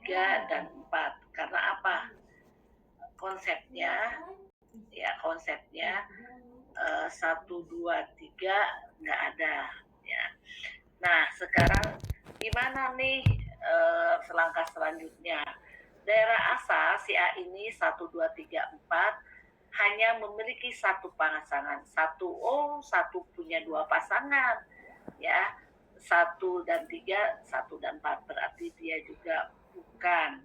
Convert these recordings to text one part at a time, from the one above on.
3, dan 4. Karena apa? Konsepnya, ya konsepnya 1, 2, 3 nggak ada. Ya. Nah, sekarang gimana nih selangkah selanjutnya? Daerah asal si A ini 1, 2, 3, 4 hanya memiliki satu pasangan. Satu punya dua pasangan. Ya, 1 dan 3, 1 dan 4 berarti dia juga bukan.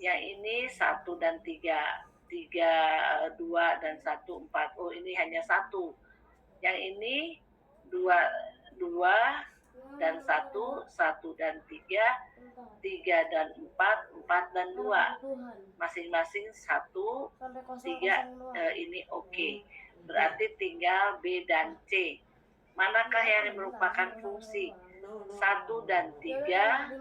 Yang ini 1 dan 3, 3, 2 dan 1, 4. Oh, ini hanya 1. Yang ini 2, 2 dan 1, 1 dan 3, 3 dan 4, 4 dan 2. Masing-masing 1, 3 ini oke. Berarti tinggal B dan C. Manakah yang merupakan fungsi? 1 dan 3,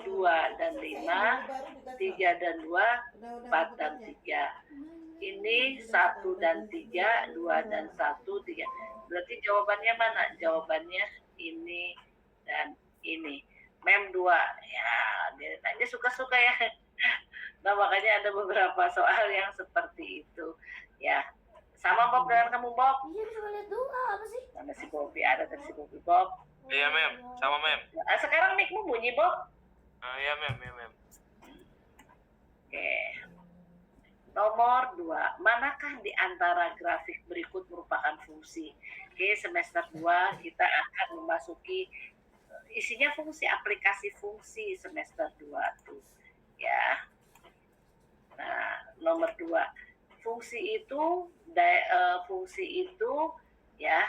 2 dan 5, 3 dan 2, 4 dan 3. Ini 1 dan 3, 2 dan 1, 3. Berarti jawabannya mana? Jawabannya ini dan ini. Mem 2. Ya, dia suka-suka ya. Nah, makanya ada beberapa soal yang seperti itu. Ya. Sama Bob dengan kamu, Bob? Iya, bisa lihat dulu apa sih? Mana si Bobby? Ada dari si Bobby, Bob? Iya, Mem. Sama, Mem. Sekarang mic-mu bunyi, Bob? Iya, Mem. Iya, Mem. Oke. Nomor 2, manakah di antara grafik berikut merupakan fungsi? Oke, semester 2 kita akan memasuki isinya fungsi, aplikasi fungsi semester 2 tuh. Ya. Nah, nomor 2, fungsi itu ya,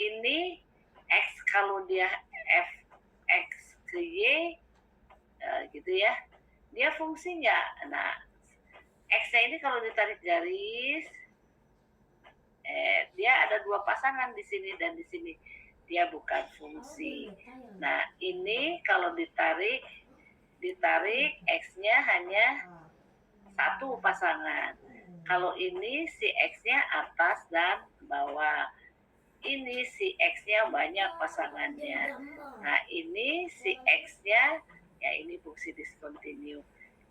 ini X kalau dia F(X) ke Y gitu ya, dia fungsi nggak? Nah, X-nya ini kalau ditarik garis, dia ada dua pasangan di sini dan di sini. Dia bukan fungsi. Nah, ini kalau ditarik X-nya hanya satu pasangan. Kalau ini si X-nya atas dan bawah. Ini si X-nya banyak pasangannya. Nah, ini si X-nya, ya ini fungsi discontinue.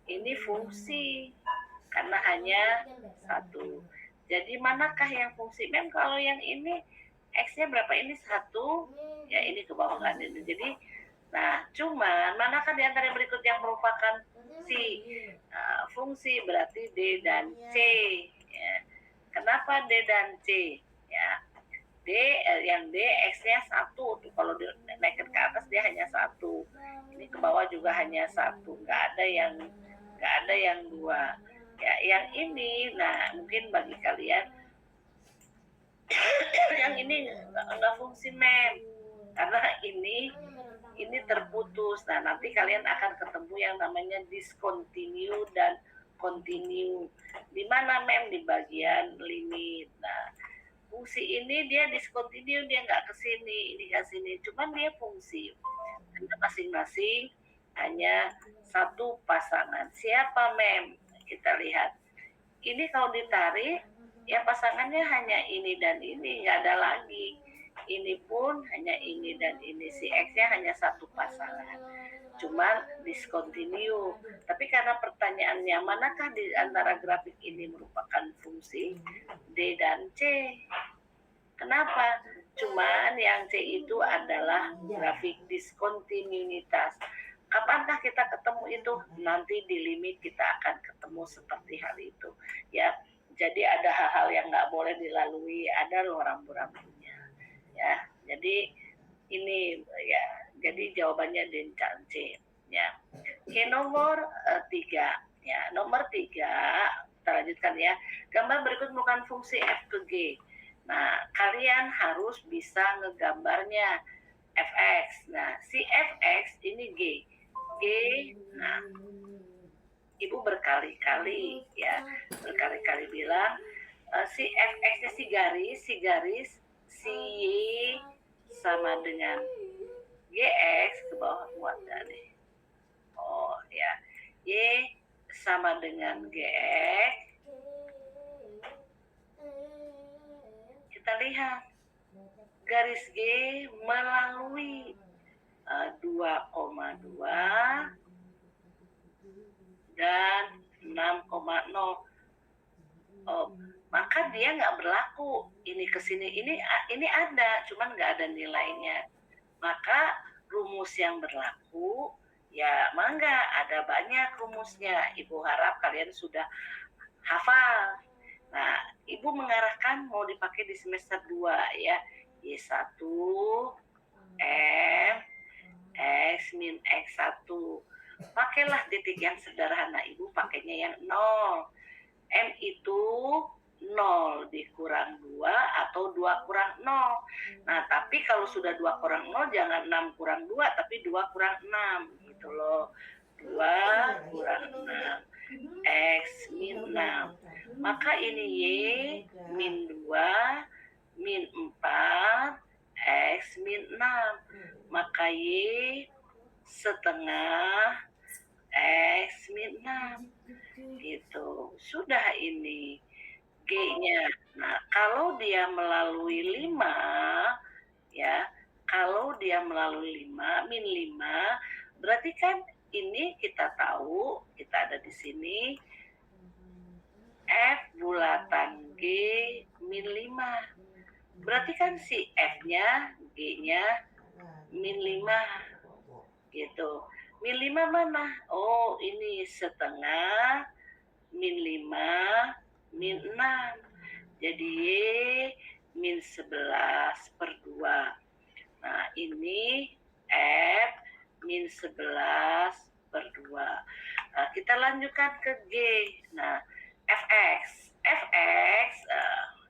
Ini fungsi, karena hanya satu. Jadi manakah yang fungsi? Mem, kalau yang ini X-nya berapa? Ini 1, ya ini ke bawah kan ini. Jadi, nah, cuman manakah di antara berikut yang merupakan fungsi? Berarti D dan C. Ya. Kenapa D dan C? Ya, D, yang D X-nya 1. Kalau naik ke atas dia hanya 1. Ini ke bawah juga hanya 1. Nggak ada yang 2. Ya, yang ini, nah mungkin bagi kalian yang ini nggak fungsi, Mem, karena ini terputus. Nah, nanti kalian akan ketemu yang namanya discontinue dan continue. Di mana, Mem? Di bagian limit. Nah, fungsi ini dia discontinue, dia nggak ke sini, ini ke sini. Cuman dia fungsi. Karena masing-masing hanya satu pasangan. Siapa, Mem? Kita lihat. Ini kalau ditarik, ya pasangannya hanya ini dan ini, nggak ada lagi. Ini pun hanya ini dan ini. Si X-nya hanya satu pasangan. Cuman discontinue. Tapi karena pertanyaannya, manakah di antara grafik ini merupakan fungsi? D dan C. Kenapa? Cuman yang C itu adalah grafik diskontinuitas. Kapankah kita ketemu itu? Nanti di limit kita akan ketemu seperti hal itu. Ya, jadi ada hal-hal yang nggak boleh dilalui, ada loh rambu-rambunya. Ya, jadi ini ya, jadi jawabannya D dan C. Ya. Oke, nomor 3. Ya, nomor 3, kita lanjutkan ya. Gambar berikut merupakan fungsi F ke G. Nah, kalian harus bisa ngegambarnya Fx. Nah, si Fx ini G. Nah, Ibu berkali-kali bilang si Fx-nya si garis si Y sama dengan Gx, ke bawah muat nih. Oh ya, Y sama dengan Gx. Kita lihat garis G melalui 2,2 0,0. Oh, maka dia nggak berlaku. Ini ke sini, ini ada, cuman nggak ada nilainya. Maka rumus yang berlaku, ya mangga, ada banyak rumusnya. Ibu harap kalian sudah hafal. Nah, Ibu mengarahkan mau dipakai di semester 2 ya. Y1 M X min X1. Pakailah titik yang sederhana, Ibu pakainya yang 0. M itu 0 dikurang 2 atau 2 kurang 0. Nah, tapi kalau sudah 2 kurang 0 jangan 6 kurang 2, tapi 2 kurang 6 gitu loh. 2 kurang 6. X min 6. Maka ini Y min 2 min 4 X min 6. Maka Y setengah X min 6 gitu. Sudah ini G-nya. Nah, kalau dia melalui 5 ya, kalau dia melalui 5 min 5 berarti kan ini kita tahu, kita ada di sini F bulatan G min 5. Berarti kan si F-nya, G-nya min 5 gitu. Min 5 mana? Oh, ini setengah min 5 min 6. Jadi Y min 11/2. Nah, ini F min 11/2. Nah, kita lanjutkan ke G. Nah, Fx.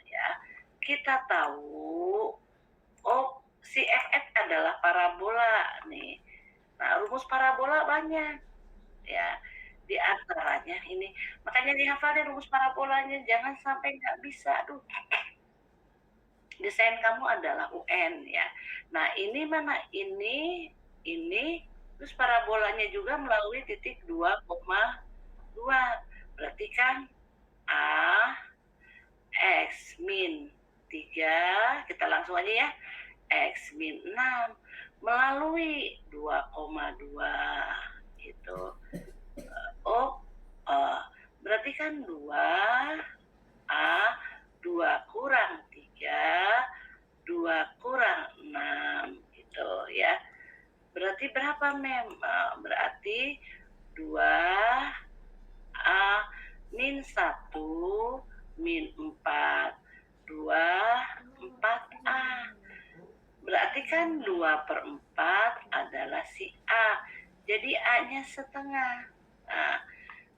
Ya, kita tahu, oh, si Fx adalah parabola nih. Nah, rumus parabola banyak ya, di antaranya ini, makanya dihafal deh rumus parabolanya, jangan sampai nggak bisa. Aduh, desain kamu adalah UN ya. Nah, ini mana, ini terus parabolanya juga melalui titik 2,2. Berarti kan A X min 3, kita langsung aja ya, X min 6 melalui 2,2 gitu. Berarti kan 2A 2 kurang 3 2 kurang 6 gitu ya. Berarti berapa Mem? Berarti 2A min 1 min 4 4A. Berarti kan 2/4 adalah si A. Jadi A-nya setengah.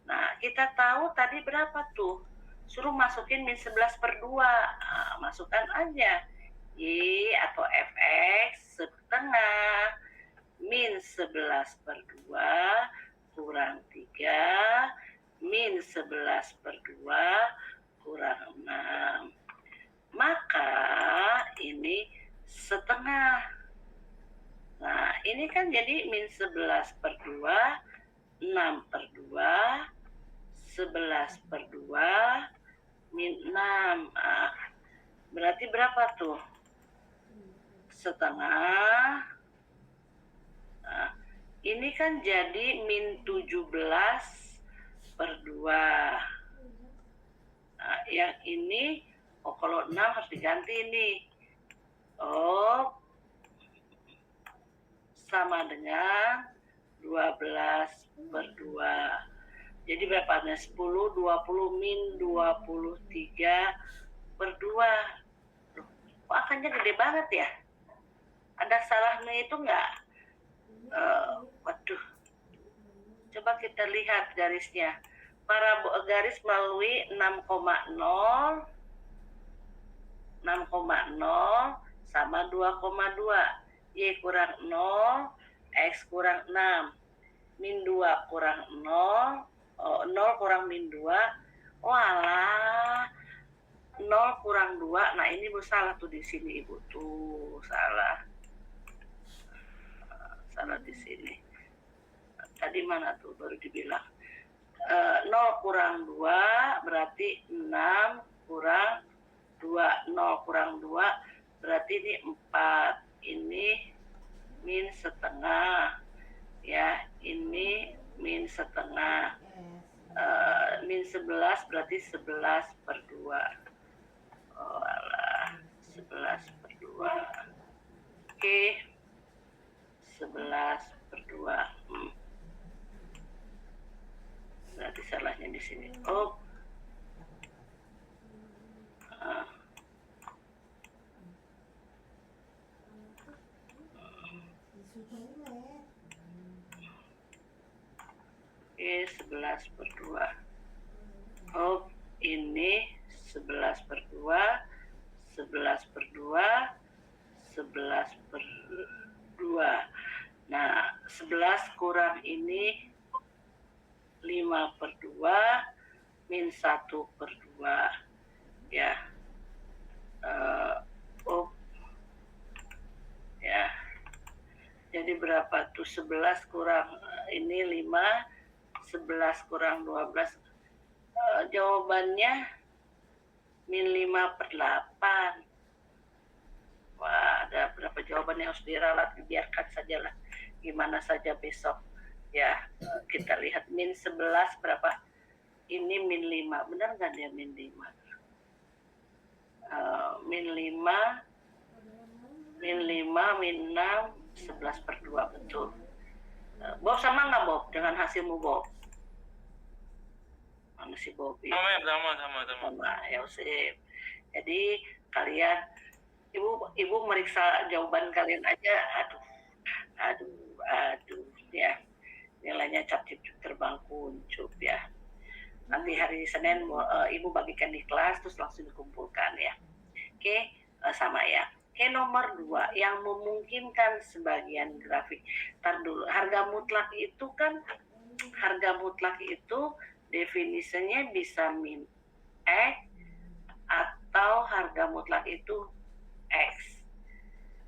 Nah, kita tahu tadi berapa tuh? Suruh masukin min 11/2. Nah, masukkan aja. Y atau Fx setengah min 11/2 kurang 3 min 11/2 kurang 6. Maka ini setengah. Nah, ini kan jadi min 11/2, 6/2, 11/2, min 6. Nah, berarti berapa tuh? Setengah. Nah, ini kan jadi min 17/2. Nah, yang ini, kalau 6 harus diganti nih. Sama dengan 12/2. Jadi berapa? 10, 20 min 23/2. Kok akannya gede banget ya? Ada salahnya itu nggak? Waduh. Coba kita lihat garisnya. Garis melalui 6,0 sama 2,2. Y kurang 0, X kurang 6. Min 2 kurang 0, 0 kurang min 2. Walah, 0 kurang 2. Nah, ini salah tuh di sini, Ibu. Tuh, salah. Salah di sini. Tadi mana tuh baru dibilang? 0 kurang 2 berarti 6 kurang 2. 0 kurang 2 berarti ini 4. Ini min setengah ya, ini min setengah. Min 11 berarti 11 per 2. Oh alah, 11 per 2. Oke, 11 per 2. Berarti salahnya di sini. Oh. Oke, 11 per 2. Oh, ini 11 per 2, 11 per 2, 11 per 2. Nah, 11 kurang ini 5 per 2, min 1 per 2. Ya. Ya. Jadi berapa tuh? 11 kurang ini 5, 11 kurang 12. Jawabannya min 5 per 8. Wah, ada berapa jawaban yang harus diralat, biarkan sajalah gimana saja besok. Ya, kita lihat min 11 berapa? Ini min 5, benar nggak dia min 5? Min 5, min 5, min 6, 11 per 2, betul. Bob sama nggak Bob dengan hasilmu Bob? Mana si Bobi? Sama, ya sip. Jadi kalian, ibu meriksa jawaban kalian aja. Aduh, ya. Nilainya cap-cip terbang kuncup ya. Nanti hari Senin ibu bagikan di kelas terus langsung dikumpulkan ya. Oke, sama ya. Oke, nomor 2 yang memungkinkan sebagian grafik. Ntar dulu, harga mutlak itu definisinya bisa min X atau harga mutlak itu X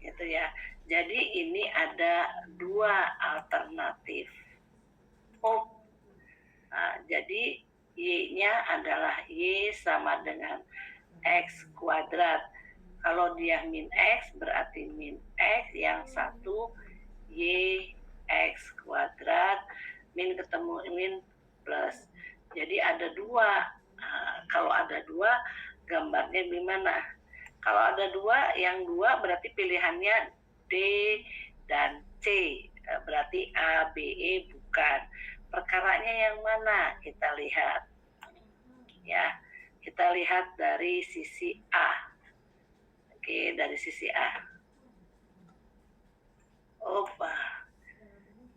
gitu ya. Jadi ini ada 2 alternatif. Jadi Y-nya adalah Y sama dengan X kuadrat. Kalau dia min X berarti min X, yang satu Y X kuadrat, min ketemu min plus. Jadi ada 2. Kalau ada 2, gambarnya gimana? Kalau ada 2, yang 2 berarti pilihannya D dan C. Berarti A, B, E bukan. Perkaranya yang mana? Kita lihat. Ya, kita lihat dari sisi A. Oke, dari sisi A.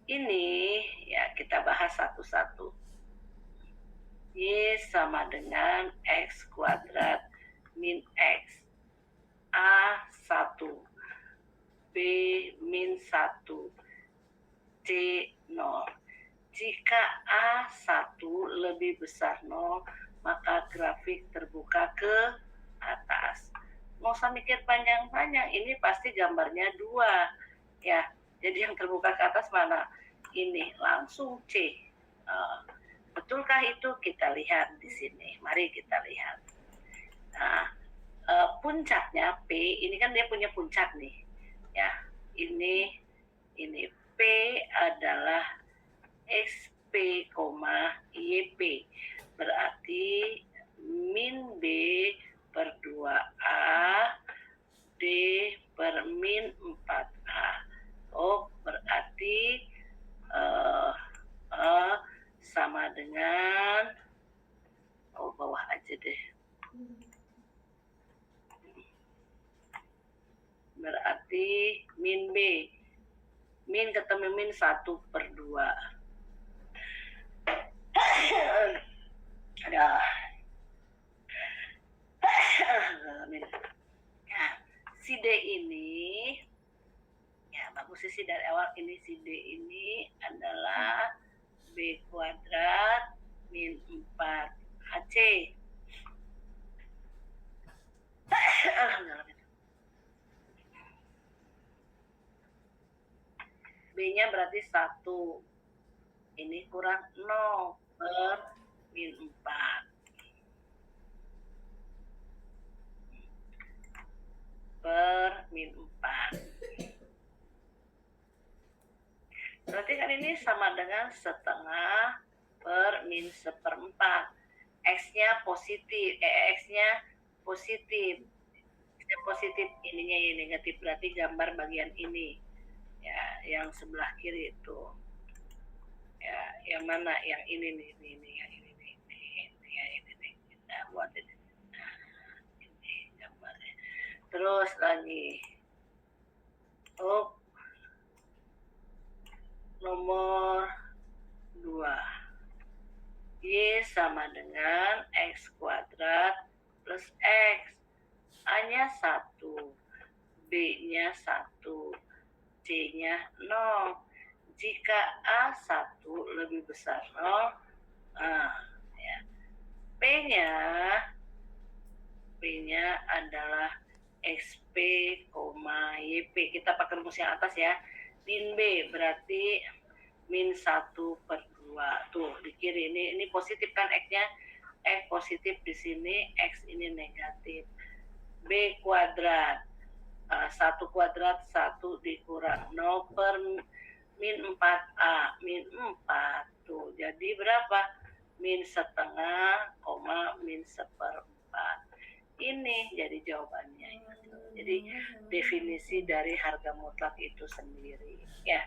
Ini ya kita bahas satu-satu. Y sama dengan X kuadrat min X. A 1. B min 1. C 0. Jika A1 lebih besar 0, maka grafik terbuka ke atas. Nggak usah mikir panjang-panjang, ini pasti gambarnya 2. Ya, jadi yang terbuka ke atas mana? Ini, langsung C. Betulkah itu? Kita lihat di sini. Mari kita lihat. Nah, puncaknya P, ini kan dia punya puncak nih. Ya, ini P adalah XP, YP. Berarti min B per 2A, D per min 4A. Berarti sama dengan bawah aja deh. Berarti min B. Min ketemu min 1 per 2. Ada. Si D ini, ya bagus sih dari awal, ini si D ini adalah B kuadrat min 4 AC. B-nya berarti 1. Ini kurang 0 per min 4. Per min 4. Berarti kan ini sama dengan setengah per min 1/4. X-nya positif, X-nya positif. X-nya positif, ininya ini negatif, berarti gambar bagian ini. Ya, yang sebelah kiri itu. Ya, yang mana? Yang ini nih, ini yang ini nih. Ini ya ini nih. Nah, buat ini. Nah, ini gambarnya. Terus lagi. Oh, nomor 2. Y sama dengan X kuadrat plus X. A-nya 1, B-nya 1, C-nya 0. Jika A1 lebih besar 0, ya. P-nya adalah XP, YP. Kita pakai rumus yang atas ya. Min B berarti min 1/2. Tuh, di kiri ini positif kan X-nya. X positif di sini, X ini negatif. B kuadrat. 1 kuadrat 1 dikurang 0 per min 4A. Min 4. Tuh, jadi berapa? Min setengah, min 1/4. Ini jadi jawabannya. Jadi definisi dari harga mutlak itu sendiri. Ya.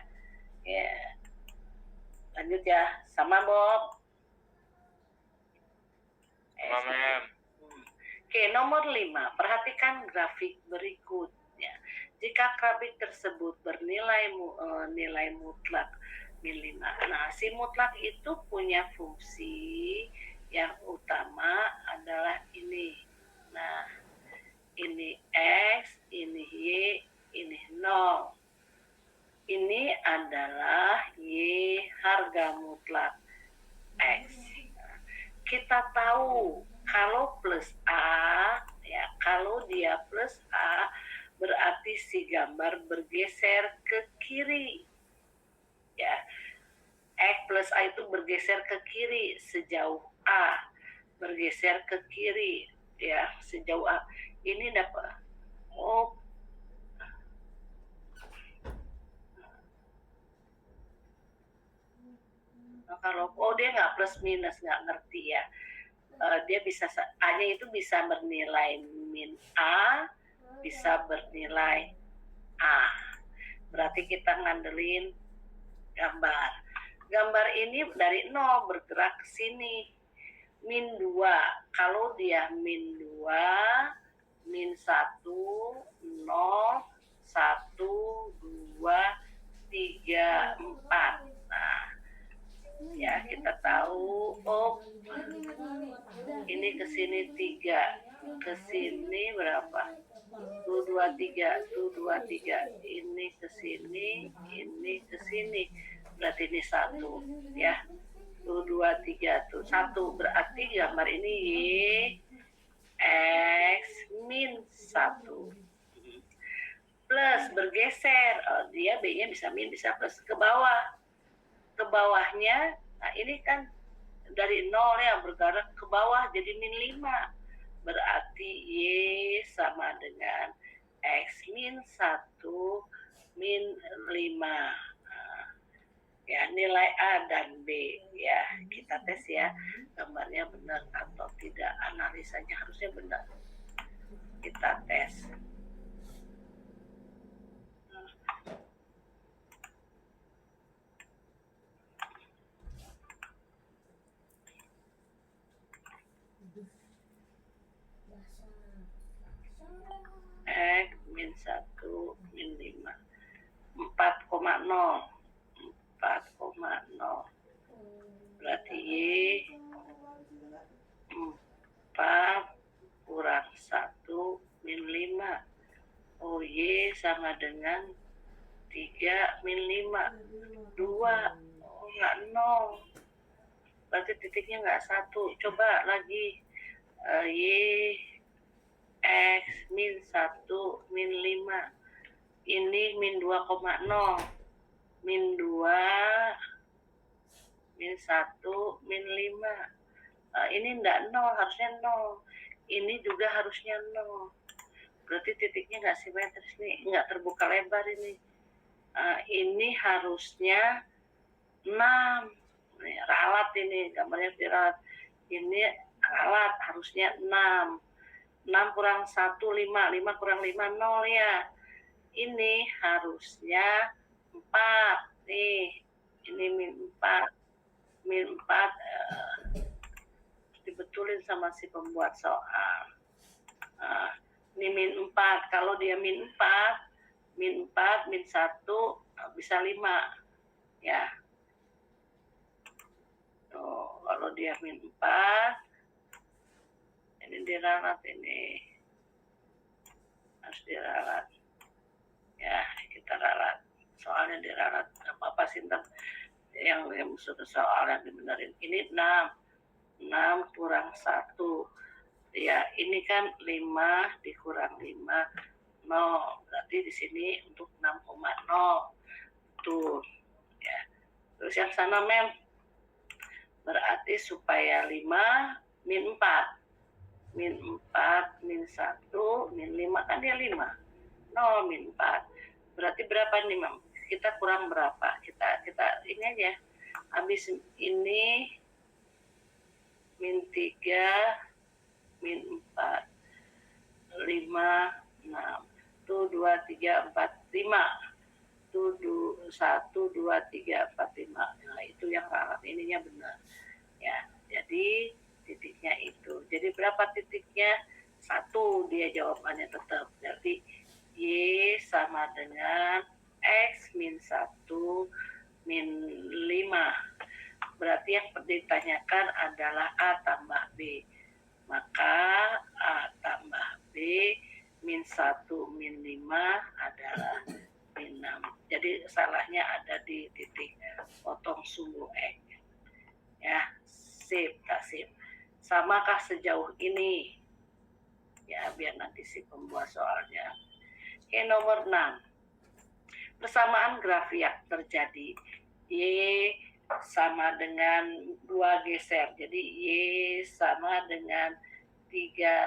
Lanjut ya, sama Bob. Sama mem. Oke, nomor 5. Perhatikan grafik berikutnya. Jika grafik tersebut bernilai nilai mutlak min 5. Nah, si mutlak itu punya fungsi yang utama adalah ini. Nah, ini X, ini Y, ini 0. Ini adalah Y harga mutlak X. Kita tahu kalau plus A, ya kalau dia plus A, berarti si gambar bergeser ke kiri. Ya, X plus A itu bergeser ke kiri sejauh A, bergeser ke kiri, ya sejauh A. Ini dapat kalau dia nggak plus minus, nggak ngerti ya. Dia bisa A-nya itu bisa bernilai min A, bisa bernilai A. Berarti kita ngandelin gambar. Gambar ini dari 0 bergerak ke sini. Min 2. Kalau dia min 2, min 1, 0, 1, 2, 3, 4. Nah, ya kita tahu ini ke sini 3, ke sini berapa? 2, 2, 3, 2, 2, 3. Ini ke sini, ini ke sini. Berarti ini 1 ya. 2, 2, 3 tuh 1, berarti gambar ini Y X min 1 plus bergeser. Dia B-nya bisa min, bisa plus ke bawah. Ke bawahnya, nah ini kan dari 0 ya bergerak ke bawah jadi min 5. Berarti Y sama dengan X min 1 min 5. Ya, nilai A dan B ya. Kita tes ya, gambarnya benar atau tidak. Analisanya harusnya benar. Kita tes. X min 1 min 5. 4,0. 4,0. Berarti Y 4 kurang 1 min 5. Y sama dengan 3 min 5. 2. Nggak 0. Berarti titiknya nggak 1. Coba lagi. Y X min 1 min 5. Ini min 2,0. Min 2 min 1 min 5. Ini enggak 0, harusnya 0. Ini juga harusnya 0. Berarti titiknya nggak simetris nih, nggak terbuka lebar ini. Ini harusnya 6. Nih, ralat ini, gambarnya diralat. Ini ralat harusnya 6. 6 kurang 1, 5. 5 kurang 5, 0 ya. Ini harusnya 4. Nih, ini min 4. Min 4 dibetulin sama si pembuat soal. Ini min 4. Kalau dia min 4, min 1 bisa 5. Ya. Tuh, kalau dia min 4, ini diralat ini. Harus diralat. Ya, kita ralat. Soalnya diralat. Apa sih yang sudah soal yang dibenerin. Ini 6. 6 kurang 1. Ya, ini kan 5 dikurang 5, 0. Berarti di sini untuk 6,0. Tuh. Ya. Terus yang sana, Mem. Berarti supaya 5 min 4. Min 4, min 1, min 5 kan dia 5. 0 min 4. Berarti berapa nih, Mem? Kita kurang berapa? Kita ini aja. Habis ini min 3, min 4, 5, 6. Tuh 2, 3, 4, 5. Tuh 1, 2, 3, 4, 5. Nah, itu yang ralat. Ininya benar. Ya, jadi titiknya itu. Jadi berapa titiknya? 1 dia jawabannya tetap. Berarti Y sama dengan X min 1 min 5. Berarti yang ditanyakan adalah A tambah B. Maka A tambah B min 1 min 5 adalah min 6. Jadi salahnya ada di titik potong sumbu X. Ya, sip, tak sip. Samakah sejauh ini? Ya, biar nanti si pembuat soalnya. Oke, nomor 6. Persamaan grafik terjadi. Y sama dengan 2 geser. Jadi Y sama dengan 31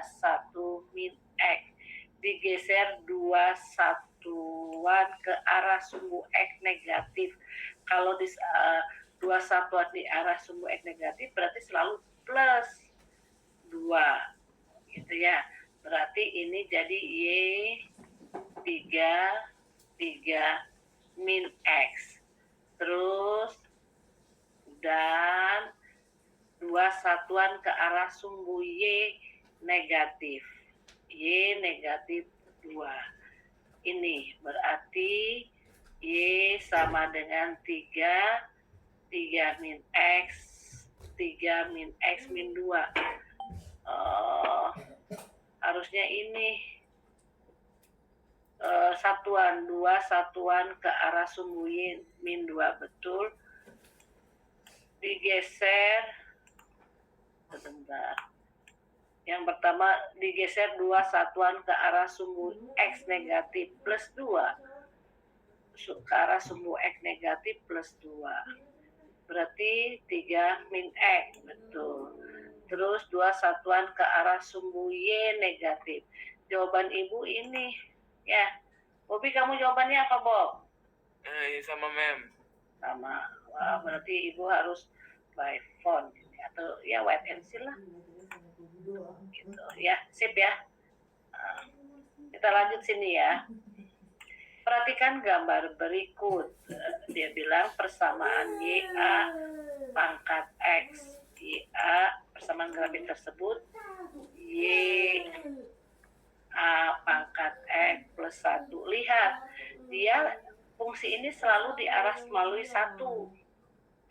min X. Digeser 2 satuan ke arah sumbu X negatif. Kalau 2 satuan di arah sumbu X negatif berarti selalu plus 2. Gitu ya. Berarti ini jadi Y 3 min X. Terus dan 2 satuan ke arah sumbu Y negatif. Y negatif 2. Ini berarti Y sama dengan 3 min X, 3 min X min 2. Harusnya ini satuan, 2 satuan ke arah sumbu Y min 2, betul. Digeser, sebentar. Yang pertama digeser 2 satuan ke arah sumbu X negatif plus 2. Ke arah sumbu X negatif plus 2. Berarti 3 min X, betul. Terus 2 satuan ke arah sumbu Y negatif. Jawaban Ibu ini. Ya. Bobi, kamu jawabannya apa, Bob? Sama, Mem. Sama. Wah, berarti Ibu harus by phone. Atau ya wait and see lah. Gitu. Ya, sip ya. Kita lanjut sini ya. Perhatikan gambar berikut. Dia bilang persamaan YA pangkat X. YA persamaan grafik tersebut Y A pangkat X plus 1. Lihat, dia fungsi ini selalu diaras melalui 1.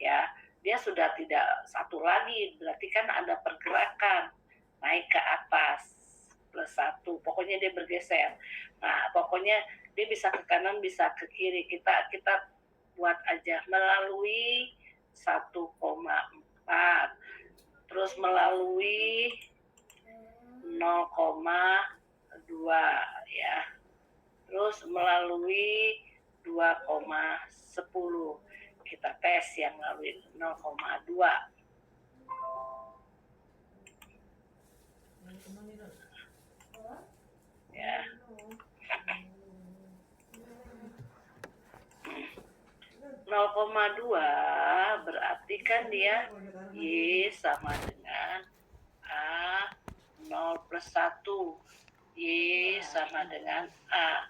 Ya, dia sudah tidak 1 lagi, berarti kan ada pergerakan naik ke atas plus 1. Pokoknya dia bergeser. Nah, pokoknya dia bisa ke kanan, bisa ke kiri. Kita buat aja melalui 1,4. Terus melalui 0,2 ya. Terus melalui 2,10. Kita tes yang melalui 0,2. Ya. 0,2 berarti kan dia Y sama dengan A 0 plus 1. Y sama dengan A.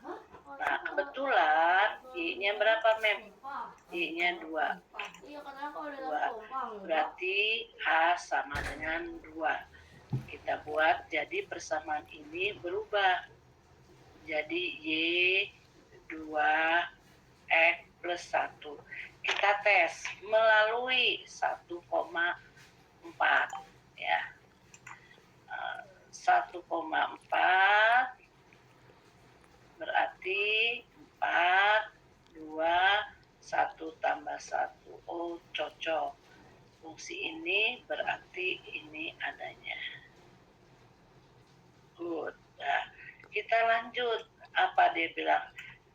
Nah, kebetulan Y-nya berapa, Mem? Y-nya 2. Iya, karena kalau Dua. dalam tumpang. Berarti A sama dengan 2. Kita buat jadi persamaan ini berubah. Jadi Y 2 X plus 1. Kita tes melalui 1,4 ya. 1,4 berarti 4, 2, 1 tambah 1. Oh, cocok. Fungsi ini berarti ini adanya. Good. Nah, kita lanjut. Apa dia bilang?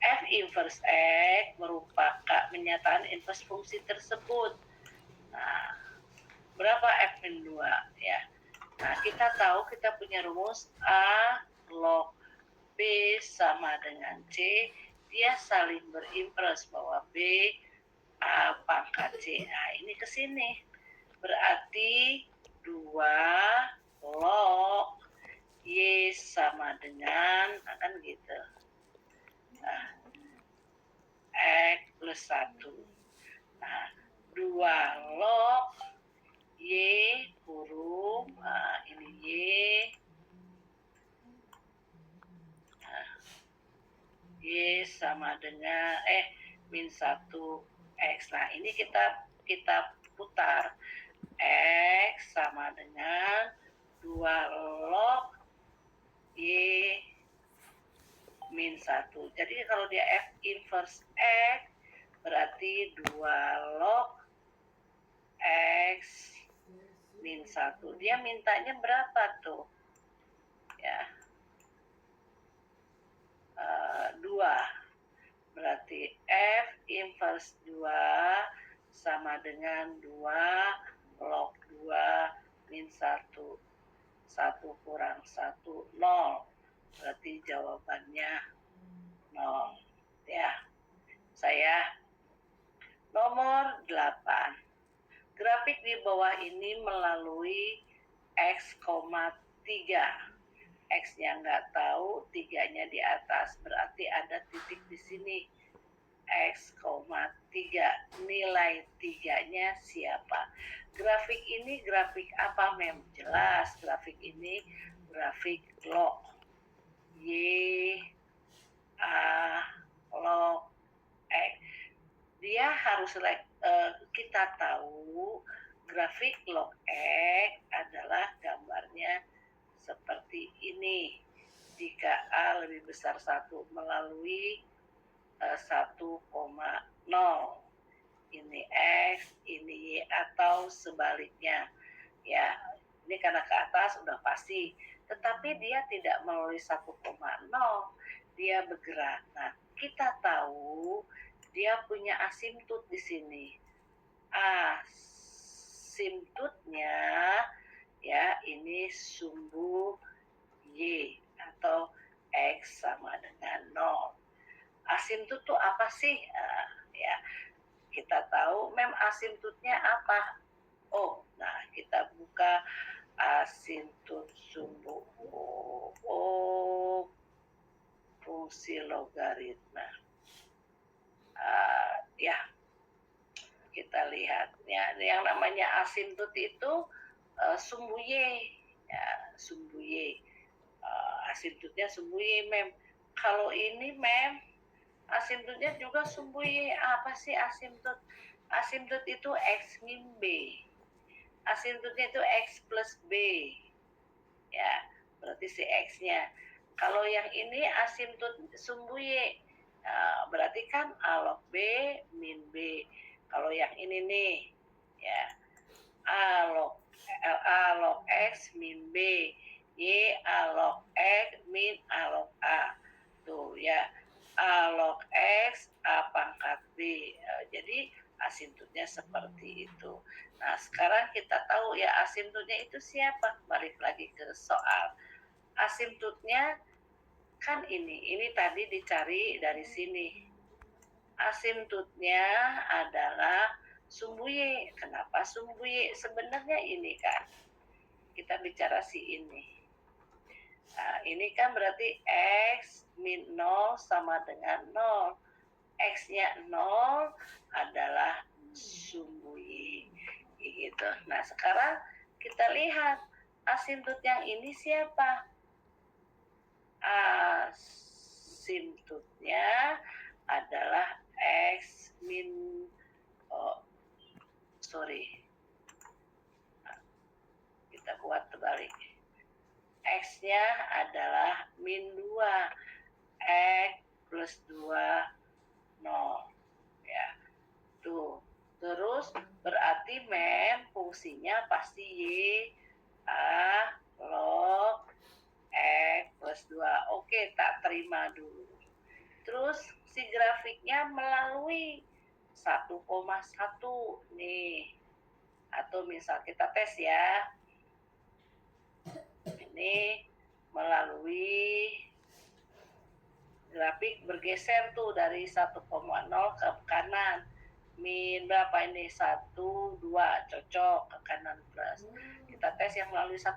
F inverse X merupakan menyatakan inverse fungsi tersebut. Nah, berapa F min 2 ya? Nah, kita tahu kita punya rumus A log B sama dengan C, dia saling berinverse bahwa B A pangkat C. Nah, ini ke sini. Berarti 2 log Y sama dengan, akan gitu. Nah, X plus 1. Nah, 2 log Y kurung, ini Y. Nah, Y sama dengan, min 1 X. Nah, ini kita putar. X sama dengan 2 log Y min 1. Jadi kalau dia F inverse X berarti 2 log X min 1. Dia mintanya berapa tuh? Ya. 2. Berarti F inverse 2 sama dengan 2 log 2 min 1. 1 kurang 1, 0. Berarti jawabannya 0. Ya. Saya nomor 8. Grafik di bawah ini melalui X, 3. X-nya nggak tahu, 3-nya di atas. Berarti ada titik di sini. X, 3. Nilai 3-nya siapa? Grafik ini grafik apa, Mem? Jelas, grafik ini grafik log. Y, A, log, X. Dia harus kita tahu grafik log X adalah gambarnya seperti ini. Jika A lebih besar 1 melalui 1,0. Ini X, ini Y, atau sebaliknya. Ya, ini karena ke atas udah pasti. Tetapi dia tidak melalui 1,0. Dia bergerak. Nah, kita tahu dia punya asimptot di sini. Asimptotnya ya ini sumbu Y atau X sama dengan 0. Asimptot itu apa sih? Ya, kita tahu mem asimptotnya apa? Oh, nah kita buka asimptot sumbu fungsi logaritma. Ya, kita lihat ya, yang namanya asimptot itu sumbu Y, ya, sumbu Y. Asimptotnya sumbu Y, Mem. Kalau ini, Mem, asimptotnya juga sumbu Y. Apa sih asimptot? Asimptot itu X min B. Asimptotnya itu X plus B. Ya, berarti si X-nya. Kalau yang ini asimptot sumbu Y, berarti kan A log B min B. Kalau yang ini nih, ya, A log X min B, Y A log X min A log A. Tuh ya, A log X A pangkat B. Jadi asimptotnya seperti itu. Nah, sekarang kita tahu ya asimptotnya itu siapa? Balik lagi ke soal. Asimptotnya kan ini tadi dicari dari sini. Asimptotnya adalah sumbu Y. Kenapa sumbu Y? Sebenarnya ini kan. kita bicara si ini. Nah, ini kan berarti X min 0 sama dengan 0. X-nya 0 adalah sumbu Y. Gitu. Nah, sekarang kita lihat asimptot yang ini siapa? Asimptotnya adalah X min kita buat terbalik. X-nya adalah min 2, X plus 2, 0. Ya, tuh. Terus berarti fungsinya pasti Y log X plus 2. Oke, tak terima dulu. Terus si grafiknya melalui 1,1 nih. Atau misal kita tes ya. Ini melalui grafik bergeser tuh dari 1,0 ke kanan. Min berapa ini? 1, 2, cocok ke kanan plus. Kita tes yang melalui 1,1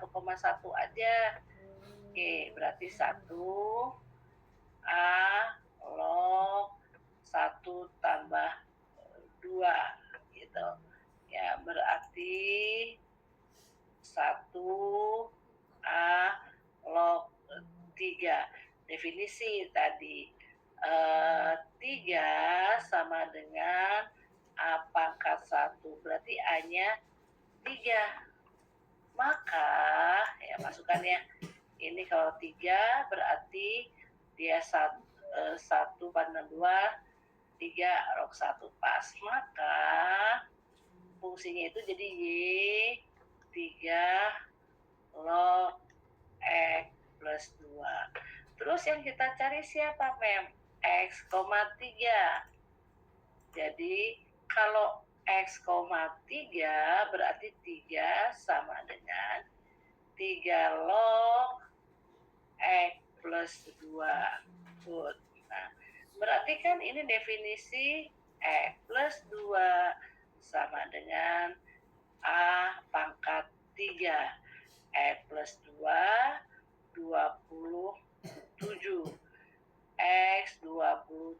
aja. Oke, berarti 1 A log 1 tambah 2 gitu. Ya, berarti 1 A log 3. Definisi tadi 3 sama dengan A pangkat 1. Berarti A-nya 3. Maka, ya masukkannya. Ini kalau 3 berarti dia 1 banding 2, 3 log 1 pas. Maka fungsinya itu jadi Y 3 log X plus 2. Terus yang kita cari siapa, Mem? X, 3. Jadi kalau X, 3 berarti 3 sama dengan 3 log X plus 2. Good. Nah, berarti kan ini definisi X plus 2 sama dengan A pangkat 3. X plus 2, 27. X 27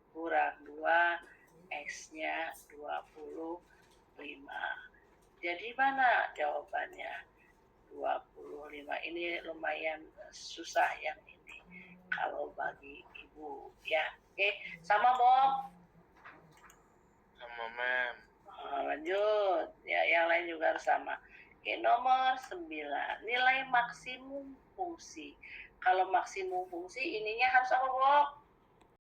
kurang 2, X-nya 25. Jadi mana jawabannya? 25. Ini lumayan susah yang ini kalau bagi ibu ya. Oke, sama Bob? Sama Mem. Lanjut. Ya, yang lain juga harus sama. Oke, nomor 9. Nilai maksimum fungsi. Kalau maksimum fungsi ininya harus apa, Bob?